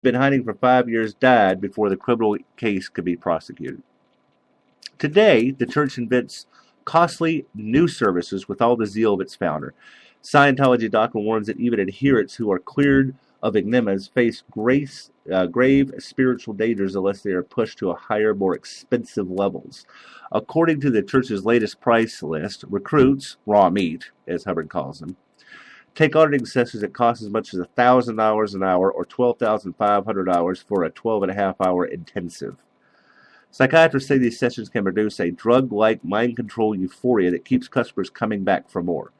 been hiding for 5 years, died before the criminal case could be prosecuted. Today, the church invents costly new services with all the zeal of its founder. Scientology doctrine warns that even adherents who are cleared of enigmas face grave spiritual dangers unless they are pushed to a higher, more expensive levels. According to the church's latest price list, recruits, raw meat, as Hubbard calls them, take auditing sessions that cost as much as $1,000 an hour or $12,500 for a 12.5-hour intensive. Psychiatrists say these sessions can produce a drug-like mind control euphoria that keeps customers coming back for more.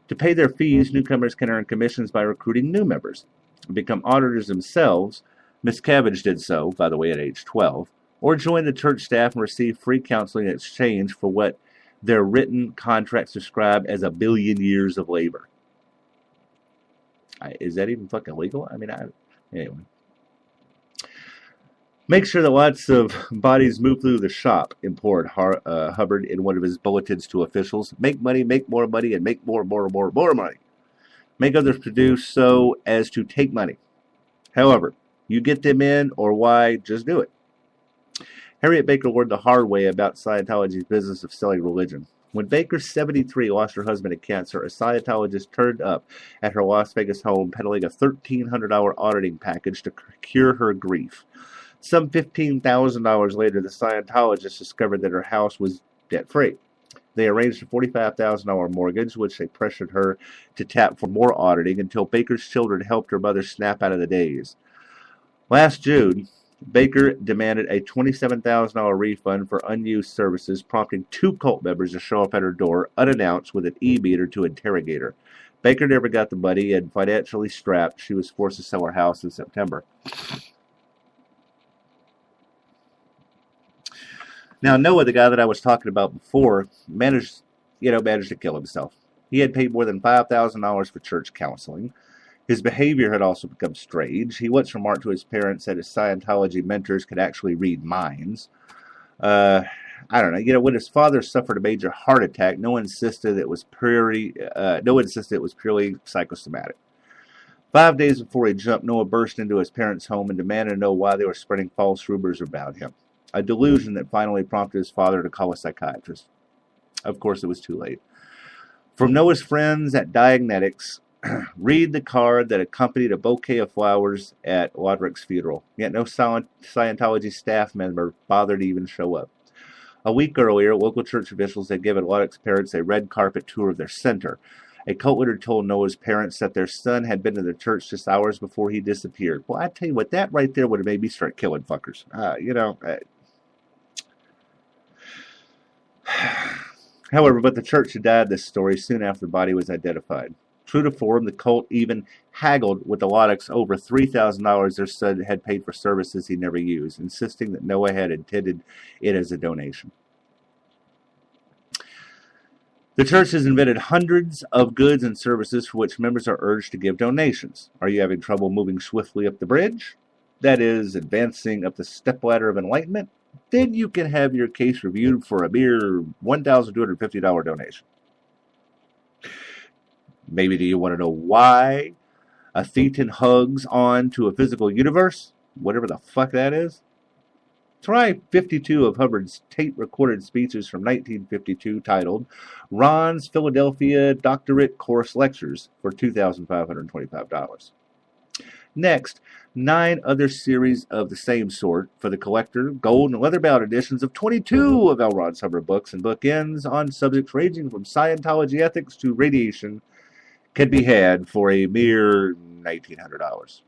To pay their fees, newcomers can earn commissions by recruiting new members and become auditors themselves. Miss Cabbage did so, by the way, at age 12, or join the church staff and receive free counseling in exchange for what their written contracts describe as 1 billion years of labor. Is that even fucking legal? Anyway. Make sure that lots of bodies move through the shop, implored Hubbard in one of his bulletins to officials. Make money, make more money, and make more money. Make others produce so as to take money. However, you get them in, or why, just do it. Harriet Baker learned the hard way about Scientology's business of selling religion. When Baker, 73, lost her husband to cancer, a Scientologist turned up at her Las Vegas home peddling a $1,300 auditing package to cure her grief. Some $15,000 later, the Scientologist discovered that her house was debt-free. They arranged a $45,000 mortgage, which they pressured her to tap for more auditing until Baker's children helped her mother snap out of the daze. Last June, Baker demanded a $27,000 refund for unused services, prompting 2 cult members to show up at her door unannounced with an e-meter to interrogate her. Baker never got the money, and financially strapped, she was forced to sell her house in September. Now, Noah, the guy that I was talking about before, managed to kill himself. He had paid more than $5,000 for church counseling. His behavior had also become strange. He once remarked to his parents that his Scientology mentors could actually read minds. I don't know. When his father suffered a major heart attack, no one insisted it was purely psychosomatic. 5 days before he jumped, Noah burst into his parents' home and demanded to know why they were spreading false rumors about him. A delusion that finally prompted his father to call a psychiatrist. Of course, it was too late. From Noah's friends at Diagnetics, read the card that accompanied a bouquet of flowers at Wadrick's funeral. Yet no Scientology staff member bothered to even show up. A week earlier, local church officials had given Wadrick's parents a red carpet tour of their center. A cult leader told Noah's parents that their son had been to the church just hours before he disappeared. Well, I tell you what, that right there would have made me start killing fuckers. However, but the church denied this story soon after the body was identified. True to form, the cult even haggled with the Loddicks over $3,000 their son had paid for services he never used, insisting that Noah had intended it as a donation. The church has invented hundreds of goods and services for which members are urged to give donations. Are you having trouble moving swiftly up the bridge? That is, advancing up the stepladder of enlightenment? Then you can have your case reviewed for a mere $1,250 donation. Maybe do you want to know why a thetan hugs on to a physical universe? Whatever the fuck that is. Try 52 of Hubbard's tape-recorded speeches from 1952 titled Ron's Philadelphia Doctorate Course Lectures for $2,525. Next, 9 other series of the same sort for the collector, gold and leather-bound editions of 22 of L. Ron Hubbard books and bookends on subjects ranging from Scientology ethics to radiation can be had for a mere $1,900.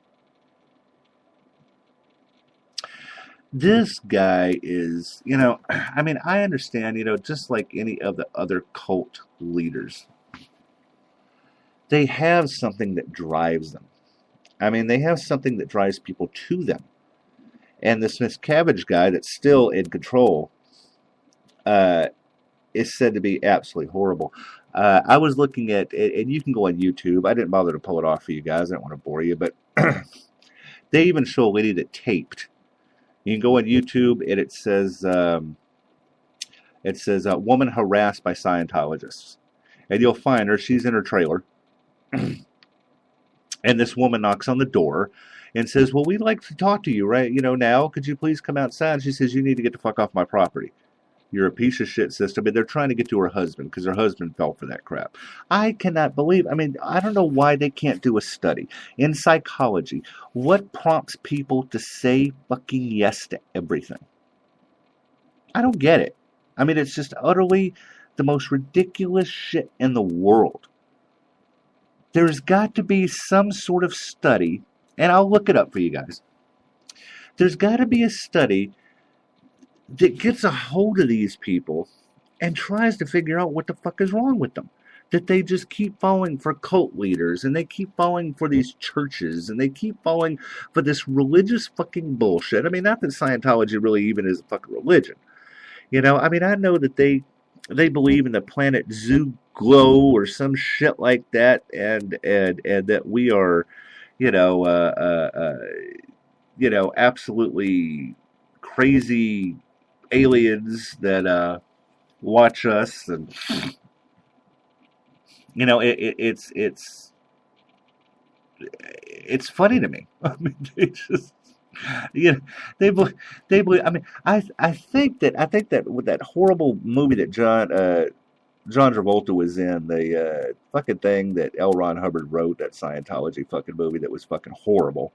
This guy is, I understand, just like any of the other cult leaders, they have something that drives them. They have something that drives people to them. And this Miss Cabbage guy that's still in control is said to be absolutely horrible. I was looking at, and you can go on YouTube. I didn't bother to pull it off for you guys. I don't want to bore you, but they even show a lady that taped. You can go on YouTube, and it says woman harassed by Scientologists. And you'll find her. She's in her trailer. And this woman knocks on the door, and says, well, we'd like to talk to you right, now. Could you please come outside? She says, you need to get the fuck off my property. You're a piece of shit system. And they're trying to get to her husband because her husband fell for that crap. I cannot believe, I don't know why they can't do a study in psychology. What prompts people to say fucking yes to everything? I don't get it. It's just utterly the most ridiculous shit in the world. There's got to be some sort of study, and I'll look it up for you guys. There's got to be a study that gets a hold of these people and tries to figure out what the fuck is wrong with them. That they just keep falling for cult leaders, and they keep falling for these churches, and they keep falling for this religious fucking bullshit. Not that Scientology really even is a fucking religion. I know that they believe in the planet Zoo-Glow or some shit like that, and that we are, absolutely crazy aliens that watch us, and it's funny to me. They just. They believe. I think that with that horrible movie that John Travolta was in, the fucking thing that L. Ron Hubbard wrote, that Scientology fucking movie that was fucking horrible.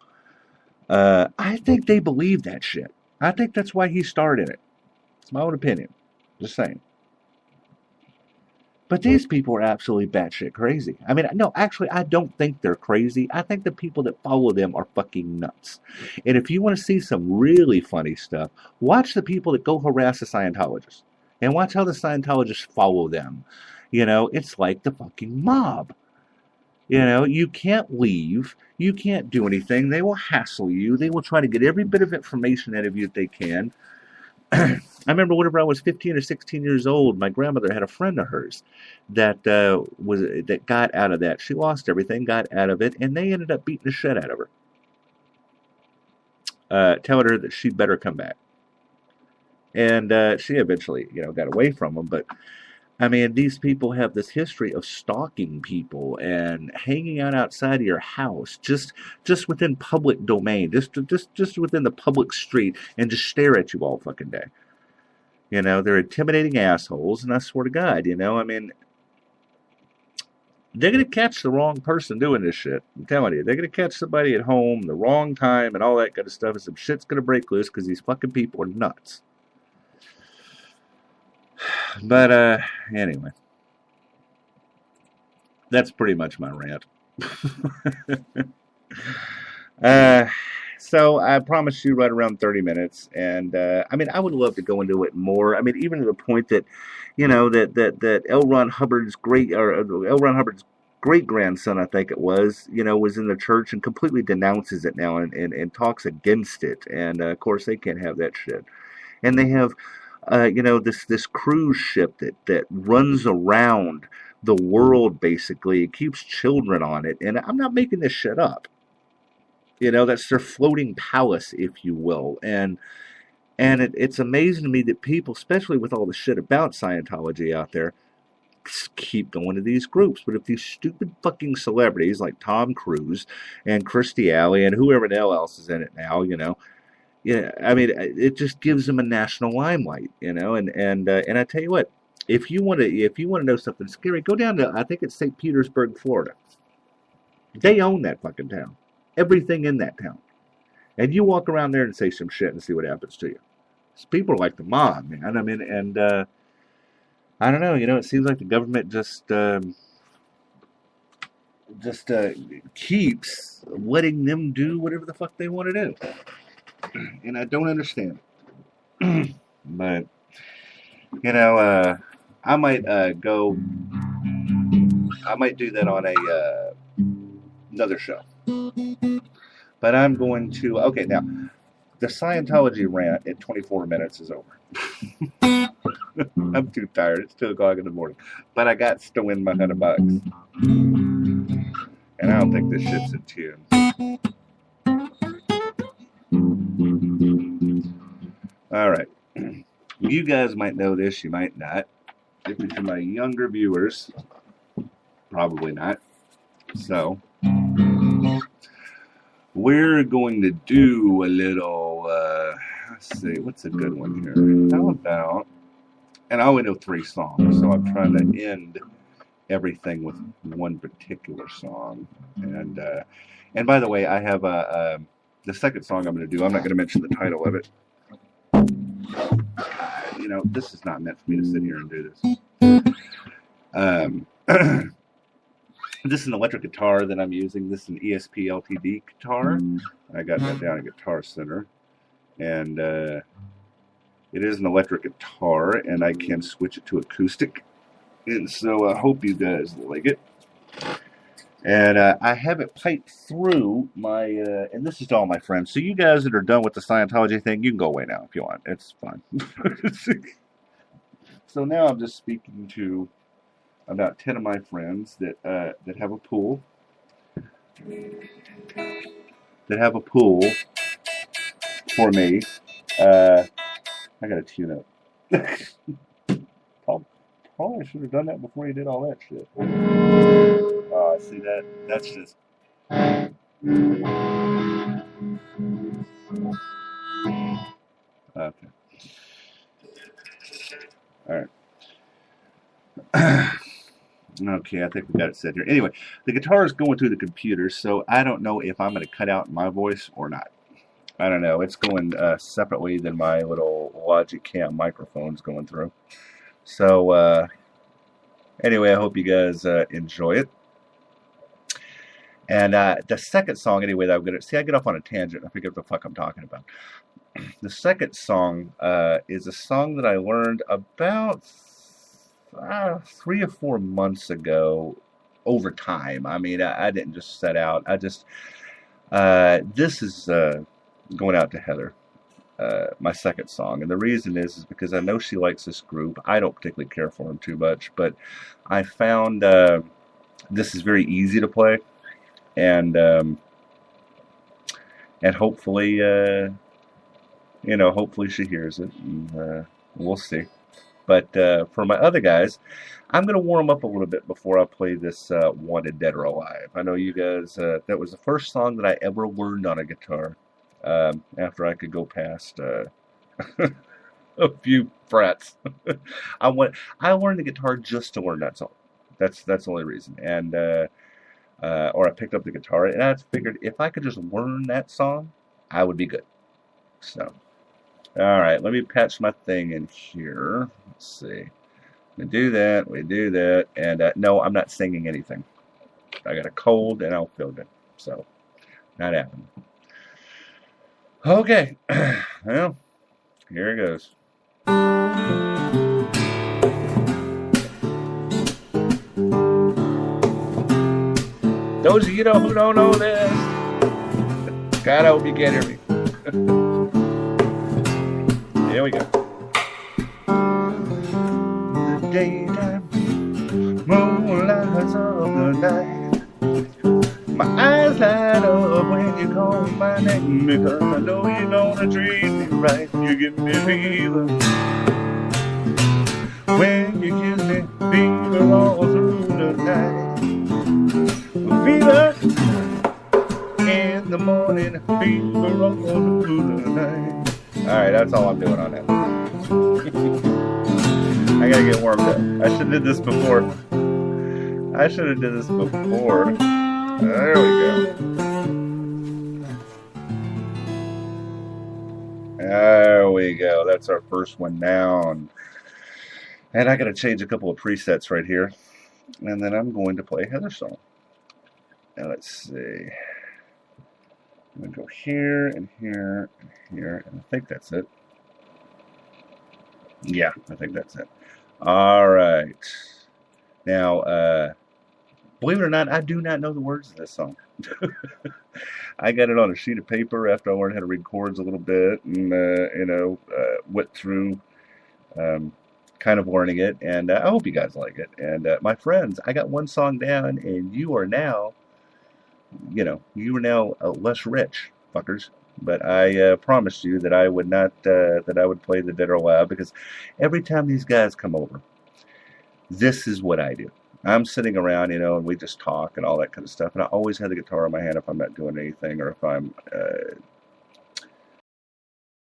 I think they believe that shit. I think that's why he starred in it. It's my own opinion. Just saying. But these people are absolutely batshit crazy. No, actually, I don't think they're crazy. I think the people that follow them are fucking nuts. And if you want to see some really funny stuff, watch the people that go harass the Scientologists. And watch how the Scientologists follow them. It's like the fucking mob. You can't leave. You can't do anything. They will hassle you. They will try to get every bit of information out of you that they can. I remember whenever I was 15 or 16 years old, my grandmother had a friend of hers that got out of that. She lost everything, got out of it, and they ended up beating the shit out of her, telling her that she'd better come back. And she eventually, got away from them. But these people have this history of stalking people and hanging out outside of your house, just within public domain, just within the public street, and just stare at you all fucking day. They're intimidating assholes, and I swear to God, they're going to catch the wrong person doing this shit. I'm telling you, they're going to catch somebody at home the wrong time and all that kind of stuff, and some shit's going to break loose because these fucking people are nuts. But, anyway. That's pretty much my rant. So I promised you right around 30 minutes. And, I would love to go into it more. Even to the point that, that L. Ron Hubbard's great-grandson, I think it was in the church and completely denounces it now and talks against it. And, of course, they can't have that shit. And they have... this cruise ship that runs around the world, basically. It keeps children on it. And I'm not making this shit up. That's their floating palace, if you will. And it's amazing to me that people, especially with all the shit about Scientology out there, keep going to these groups. But if these stupid fucking celebrities like Tom Cruise and Kirstie Alley and whoever the hell else is in it now, it just gives them a national limelight, and I tell you what, if you want to know something scary, go down to, I think it's St. Petersburg, Florida. They own that fucking town, everything in that town, and you walk around there and say some shit and see what happens to you. People are like the mob, man. And I don't know, it seems like the government just keeps letting them do whatever the fuck they want to do. And I don't understand it. But, I might do that on another show. But I'm going to, okay, now, the Scientology rant at 24 minutes is over. I'm too tired. It's 2 o'clock in the morning. But I got to win my $100. And I don't think this shit's in tune. All right. You guys might know this, you might not. If it's my younger viewers, probably not. So, we're going to do a little, let's see, what's a good one here? How about, and I only know 3 songs, so I'm trying to end everything with one particular song. And by the way, I have the second song I'm going to do. I'm not going to mention the title of it. You know, this is not meant for me to sit here and do this. This is an electric guitar that I'm using. This is an ESP LTD guitar. I got that down at Guitar Center. And it is an electric guitar, and I can switch it to acoustic. And so I hope you guys like it. And I have it piped through my, and this is to all my friends. So you guys that are done with the Scientology thing, you can go away now if you want. It's fine. So now I'm just speaking to about 10 of my friends that have a pool. That have a pool for me. I got to tune up. Probably should have done that before you did all that shit. Oh, I see that. That's just. Okay. All right. Okay, I think we got it set here. Anyway, the guitar is going through the computer, so I don't know if I'm going to cut out my voice or not. I don't know. It's going separately than my little Logic Cam microphone's going through. So, anyway, I hope you guys enjoy it. And the second song, anyway, that I'm going to... See, I get off on a tangent. I forget what the fuck I'm talking about. The second song is a song that I learned about 3 or 4 months ago over time. I mean, I didn't just set out. I just... this is going out to Heather. My second song, and the reason is because I know she likes this group. I don't particularly care for them too much, but I found this is very easy to play, and hopefully, you know, hopefully she hears it, and we'll see. But for my other guys, I'm going to warm up a little bit before I play this Wanted Dead or Alive. I know you guys, that was the first song that I ever learned on a guitar. After I could go past a few frets. I learned the guitar just to learn that song. That's the only reason. And or I picked up the guitar, and I figured if I could just learn that song, I would be good. So, all right, let me patch my thing in here. Let's see. We do that, and no, I'm not singing anything. I got a cold, and I'll feel good. So, not happening. Okay, well, here it goes. Those of you who don't know this, God, I hope you can hear me. Here we go. The daytime moonlights of the night. My eyes light up when you call my name, because I know you're gonna treat me right. You give me fever when you kiss me, fever all through the night. Fever in the morning, fever all through the night. Alright, that's all I'm doing on that. I gotta get warmed up. I should have did this before. There we go. There we go. That's our first one down. And I got to change a couple of presets right here. And then I'm going to play Heather's song. Now let's see. I'm going to go here and here and here. And I think that's it. Yeah, I think that's it. All right. Now, believe it or not, I do not know the words of this song. I got it on a sheet of paper after I learned how to read chords a little bit, and went through kind of learning it, and I hope you guys like it. And my friends, I got one song down, and you are now less rich, fuckers. But I promised you that I would not, that I would play the Dead or Alive, because every time these guys come over, this is what I do. I'm sitting around, you know, and we just talk and all that kind of stuff. And I always have the guitar in my hand if I'm not doing anything, or if I'm